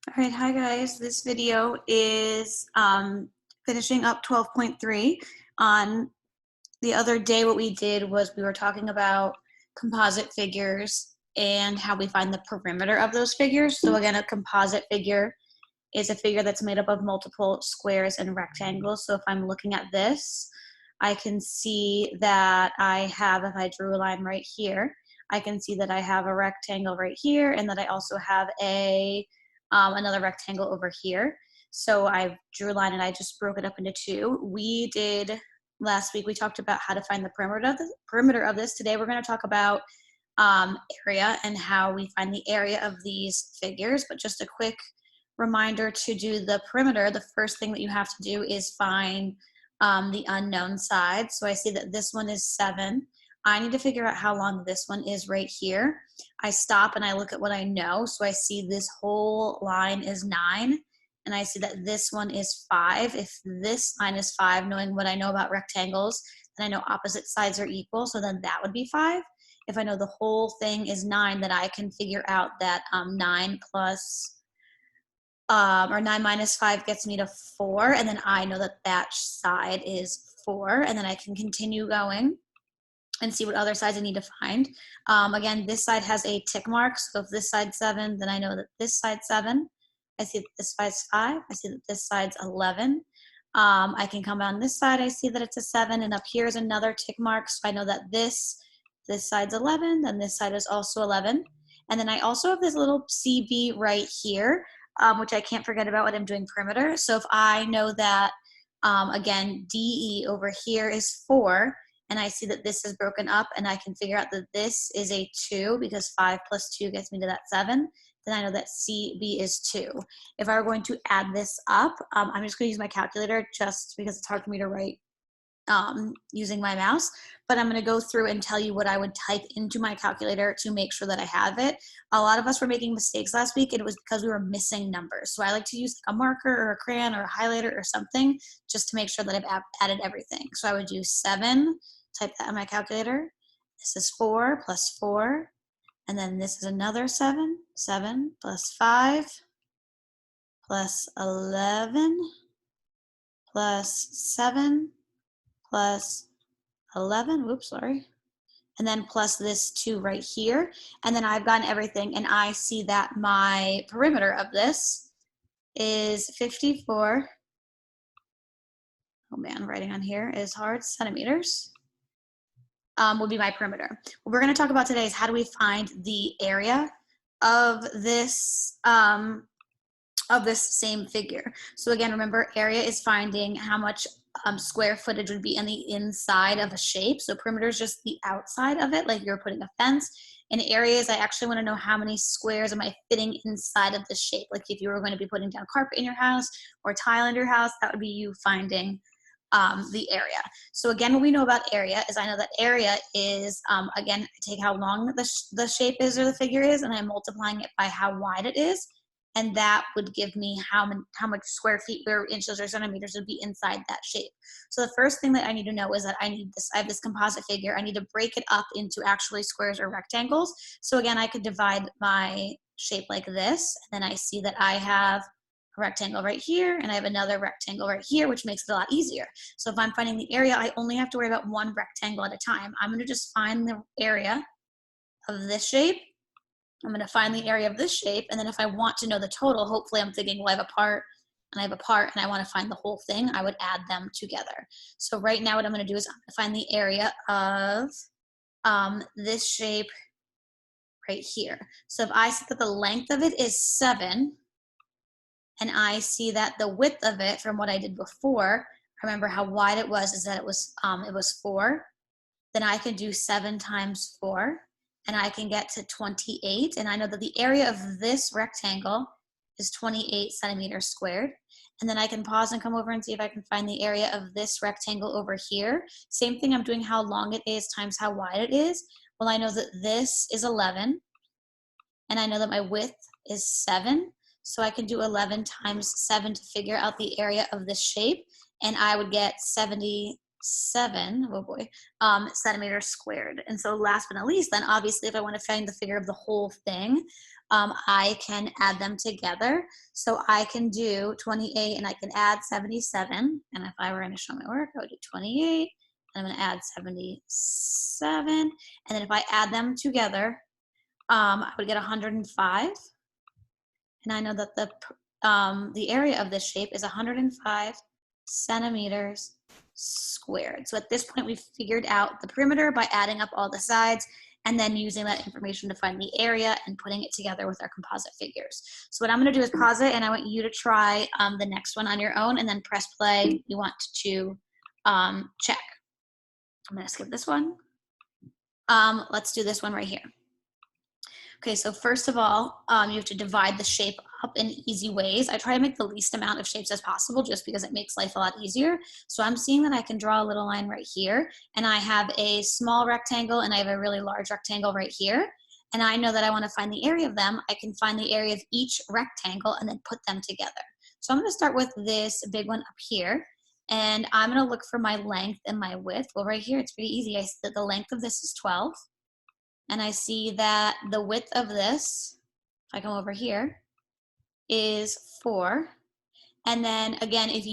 All right, hi guys. This video is finishing up 12.3. On the other day, what we did was we were talking about composite figures and how we find the perimeter of those figures. So again, a composite figure is a figure that's made up of multiple squares and rectangles. So if I'm looking at this, I can see that I have, if I drew a line right here, I can see that I have a rectangle right here and that I also have another rectangle over here. So I drew a line and I just broke it up into two. We did last week, we talked about how to find the perimeter of this. Today we're going to talk about area and how we find the area of these figures. But just a quick reminder to do the perimeter, the first thing that you have to do is find the unknown side. So I see that this one is 7. I need to figure out how long this one is right here. I stop and I look at what I know. So I see this whole line is 9, and I see that this one is 5. If this line is 5, knowing what I know about rectangles, then I know opposite sides are equal, so then that would be 5. If I know the whole thing is 9, then I can figure out that 9 minus 5 gets me to 4, and then I know that that side is 4, and then I can continue going and see what other sides I need to find. Again, this side has a tick mark, so if this side's 7, then I know that this side's 7. I see that this side's 5. I see that this side's 11. I can come down this side, I see that it's a 7, and up here is another tick mark, so I know that this side's 11, then this side is also 11. And then I also have this little CB right here, which I can't forget about when I'm doing perimeter. So if I know that, again, DE over here is 4, and I see that this is broken up, and I can figure out that this is a 2 because 5 plus 2 gets me to that 7, then I know that CB is 2. If I were going to add this up, I'm just going to use my calculator just because it's hard for me to write using my mouse, but I'm going to go through and tell you what I would type into my calculator to make sure that I have it. A lot of us were making mistakes last week, and it was because we were missing numbers. So I like to use a marker or a crayon or a highlighter or something just to make sure that I've added everything. So I would do 7, type that in my calculator. This is 4 plus 4, and then this is another 7, 7 plus 5 plus 11 plus 7 plus 11, whoops, sorry, and then plus this 2 right here, and then I've gotten everything, and I see that my perimeter of this is 54, oh man, writing on here is hard, centimeters, would be my perimeter. What we're going to talk about today is how do we find the area of this same figure. So again, remember, area is finding how much square footage would be on the inside of a shape. So perimeter is just the outside of it, like you're putting a fence. In areas, I actually want to know how many squares am I fitting inside of the shape. Like if you were going to be putting down carpet in your house or tile in your house, that would be you finding the area. So again, what we know about area is I know that area is, again, I take how long the shape is or the figure is, and I'm multiplying it by how wide it is. And that would give me how much square feet or inches or centimeters would be inside that shape. So the first thing that I need to know is that I have this composite figure. I need to break it up into actually squares or rectangles. So again, I could divide my shape like this, and then I see that I have a rectangle right here, and I have another rectangle right here, which makes it a lot easier. So if I'm finding the area, I only have to worry about one rectangle at a time. I'm going to just find the area of this shape. I'm going to find the area of this shape, and then if I want to know the total, hopefully I'm thinking, well, I have a part, and I have a part, and I want to find the whole thing, I would add them together. So right now what I'm going to do is I'm going to find the area of this shape right here. So if I see that the length of it is 7, and I see that the width of it from what I did before, remember how wide it was, is that it was 4, then I can do 7 times 4, and I can get to 28, and I know that the area of this rectangle is 28 centimeters squared. And then I can pause and come over and see if I can find the area of this rectangle over here. Same thing, I'm doing how long it is times how wide it is. Well, I know that this is 11, and I know that my width is 7, so I can do 11 times 7 to figure out the area of this shape, and I would get 77 centimeters squared. And so last but not least, then obviously if I want to find the figure of the whole thing, I can add them together. So I can do 28 and I can add 77. And if I were going to show my work, I would do 28 and I'm going to add 77. And then if I add them together, I would get 105. And I know that the area of this shape is 105 centimeters squared. So at this point, we've figured out the perimeter by adding up all the sides and then using that information to find the area and putting it together with our composite figures. So what I'm going to do is pause it, and I want you to try the next one on your own, and then press play. You want to check. I'm going to skip this one. Let's do this one right here. Okay, so first of all, you have to divide the shape up in easy ways. I try to make the least amount of shapes as possible just because it makes life a lot easier. So I'm seeing that I can draw a little line right here, and I have a small rectangle and I have a really large rectangle right here. And I know that I want to find the area of them. I can find the area of each rectangle and then put them together. So I'm going to start with this big one up here, and I'm going to look for my length and my width. Well, right here, it's pretty easy. I see that the length of this is 12. And I see that the width of this, if I come over here, is 4. And then again, if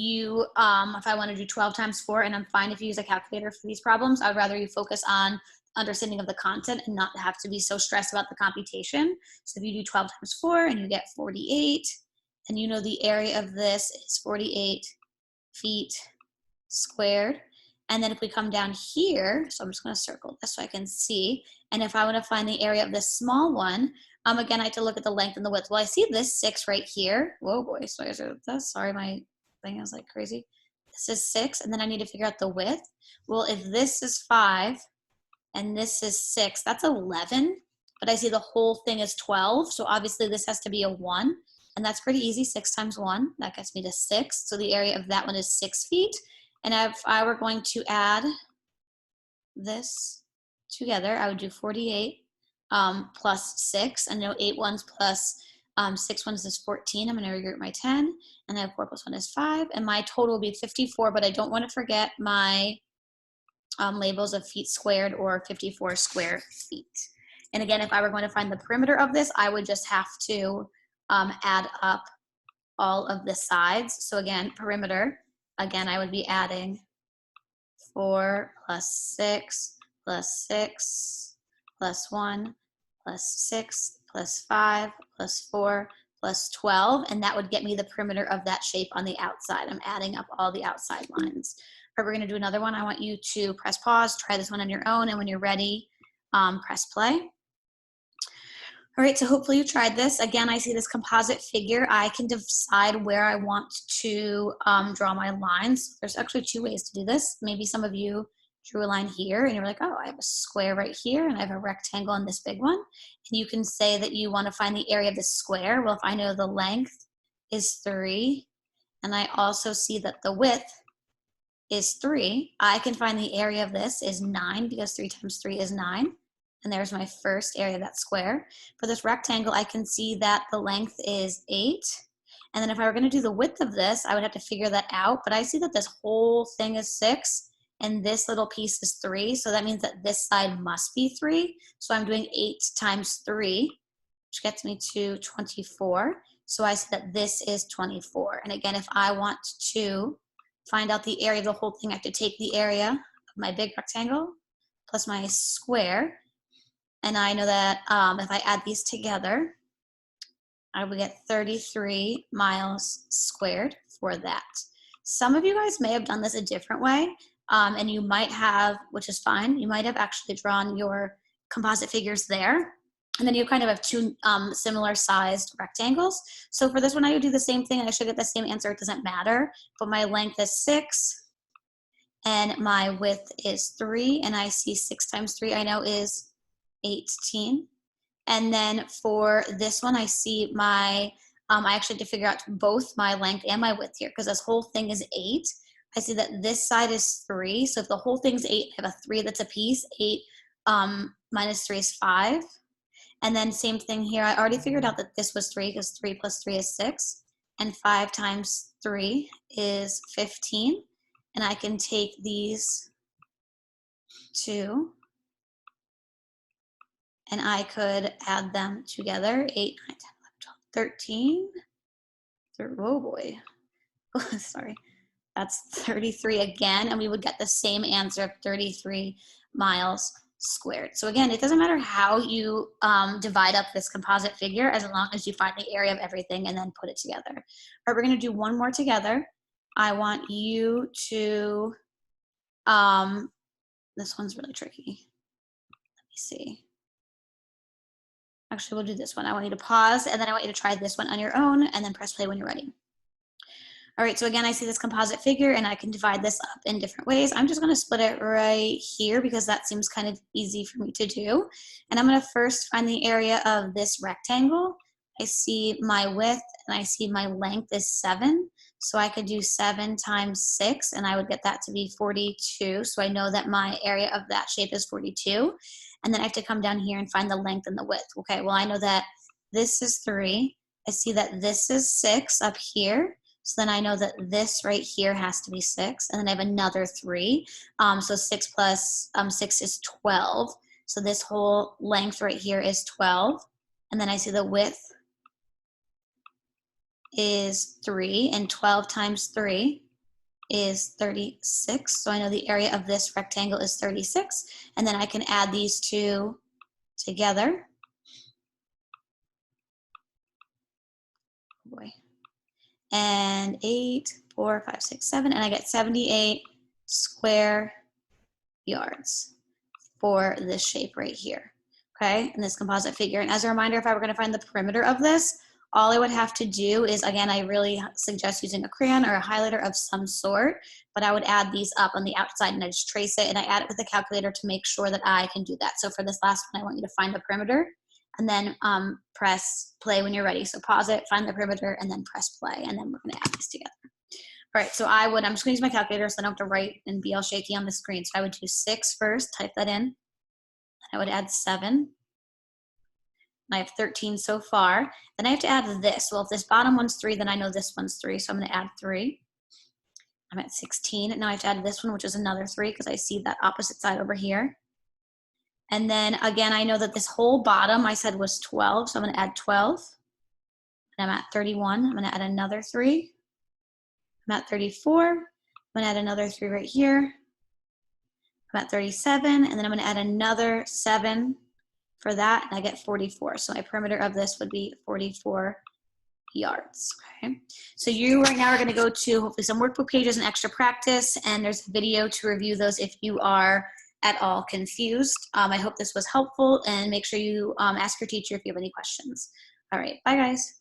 I want to do 12 times 4, and I'm fine if you use a calculator for these problems, I'd rather you focus on understanding of the content and not have to be so stressed about the computation. So if you do 12 times 4 and you get 48, then you know the area of this is 48 feet squared. And then if we come down here, so I'm just going to circle this so I can see. And if I want to find the area of this small one, again, I have to look at the length and the width. Well, I see this 6 right here. Whoa, boy. Sorry, my thing is like crazy. This is 6, and then I need to figure out the width. Well, if this is 5 and this is 6, that's 11. But I see the whole thing is 12. So obviously this has to be a 1. And that's pretty easy. 6 times 1, that gets me to 6. So the area of that one is 6 feet. And if I were going to add this together, I would do 48 plus 6. I know 8 ones plus 6 ones is 14. I'm going to regroup my 10. And I have 4 plus 1 is 5. And my total will be 54, but I don't want to forget my labels of feet squared or 54 square feet. And again, if I were going to find the perimeter of this, I would just have to add up all of the sides. So again, perimeter. Again, I would be adding 4 plus 6 plus 6 plus 1 plus 6 plus 5 plus 4 plus 12, and that would get me the perimeter of that shape on the outside. I'm adding up all the outside lines. All right, we're going to do another one. I want you to press pause, try this one on your own, and when you're ready, press play. All right, so hopefully you tried this. Again, I see this composite figure. I can decide where I want to draw my lines. There's actually 2 ways to do this. Maybe some of you drew a line here and you're like, oh, I have a square right here and I have a rectangle on this big one. And you can say that you want to find the area of the square. Well, if I know the length is 3 and I also see that the width is 3, I can find the area of this is 9 because 3 times 3 is 9. And there's my first area of that square. For this rectangle, I can see that the length is 8. And then if I were going to do the width of this, I would have to figure that out. But I see that this whole thing is 6, and this little piece is 3. So that means that this side must be 3. So I'm doing 8 times 3, which gets me to 24. So I see that this is 24. And again, if I want to find out the area of the whole thing, I have to take the area of my big rectangle plus my square. And I know that if I add these together, I would get 33 miles squared for that. Some of you guys may have done this a different way, and you might have, which is fine, you might have actually drawn your composite figures there. And then you kind of have 2 similar sized rectangles. So for this one, I would do the same thing and I should get the same answer. It doesn't matter. But my length is 6 and my width is 3. And I see 6 times 3 I know is 18. And then for this one, I see my, I actually have to figure out both my length and my width here because this whole thing is 8. I see that this side is 3. So if the whole thing's 8, I have a 3 that's a piece. 8 minus 3 is 5. And then same thing here. I already figured out that this was 3 because 3 plus 3 is 6. And 5 times 3 is 15. And I can take these 2 and I could add them together. 8, 9, 10, 11, 12, 13. Oh boy. Sorry. That's 33 again, and we would get the same answer of 33 miles squared. So again, it doesn't matter how you divide up this composite figure as long as you find the area of everything and then put it together. All right, we're going to do one more together. I want you to, this one's really tricky. Let me see. Actually, we'll do this one. I want you to pause, and then I want you to try this one on your own, and then press play when you're ready. All right, so again, I see this composite figure, and I can divide this up in different ways. I'm just going to split it right here because that seems kind of easy for me to do. And I'm going to first find the area of this rectangle. I see my width, and I see my length is 7. So I could do 7 times 6, and I would get that to be 42. So I know that my area of that shape is 42. And then I have to come down here and find the length and the width. Okay, well, I know that this is 3. I see that this is 6 up here. So then I know that this right here has to be 6. And then I have another 3. So 6 plus 6 is 12. So this whole length right here is 12. And then I see the width is 3. And 12 times 3 is 36. So I know the area of this rectangle is 36. And then I can add these two together. Oh boy. And 8, 4, 5, 6, 7, and I get 78 square yards for this shape right here, okay, in this composite figure. And as a reminder, if I were going to find the perimeter of this, all I would have to do is, again, I really suggest using a crayon or a highlighter of some sort, but I would add these up on the outside and I just trace it, and I add it with a calculator to make sure that I can do that. So for this last one, I want you to find the perimeter, and then press play when you're ready. So pause it, find the perimeter, and then press play, and then we're going to add these together. All right, so I'm just going to use my calculator so I don't have to write and be all shaky on the screen. So I would do 6 first, type that in. I would add 7. I have 13 so far. Then I have to add this. Well, if this bottom one's 3, then I know this one's 3, so I'm going to add 3. I'm at 16. Now I have to add this one, which is another 3, because I see that opposite side over here. And then again, I know that this whole bottom I said was 12, so I'm going to add 12. And I'm at 31. I'm going to add another 3. I'm at 34. I'm going to add another 3 right here. I'm at 37, and then I'm going to add another 7 for that, and I get 44. So my perimeter of this would be 44 yards. Okay. So you right now are going to go to hopefully some workbook pages and extra practice, and there's a video to review those if you are at all confused. I hope this was helpful, and make sure you ask your teacher if you have any questions. All right, bye guys.